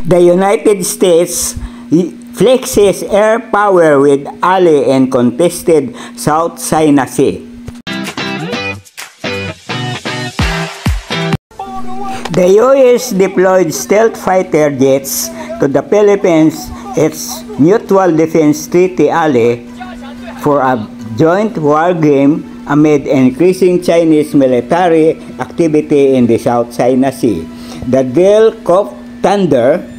The United States flexes air power with ally and contested South China Sea. The U.S. deployed stealth fighter jets to the Philippines, its mutual defense treaty ally, for a joint war game amid increasing Chinese military activity in the South China Sea. The deal, called Thunder,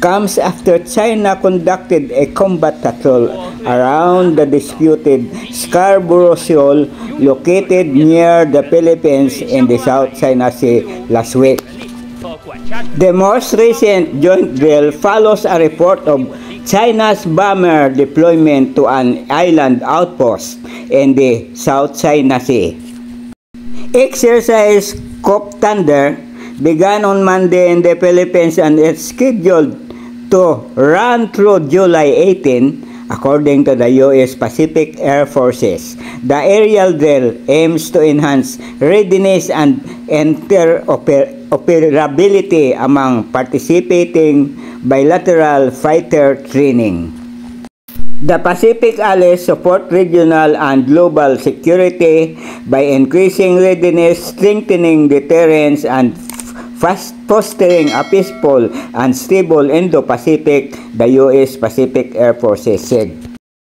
comes after China conducted a combat patrol around the disputed Scarborough Shoal located near the Philippines in the South China Sea last week. The most recent joint drill follows a report of China's bomber deployment to an island outpost in the South China Sea. Exercise Cop Thunder began on Monday in the Philippines and is scheduled to run through July 18, according to the U.S. Pacific Air Forces. The aerial drill aims to enhance readiness and interoperability among participating bilateral fighter training. The Pacific allies support regional and global security by increasing readiness, strengthening deterrence, and fostering a peaceful and stable Indo-Pacific, the U.S. Pacific Air Forces said.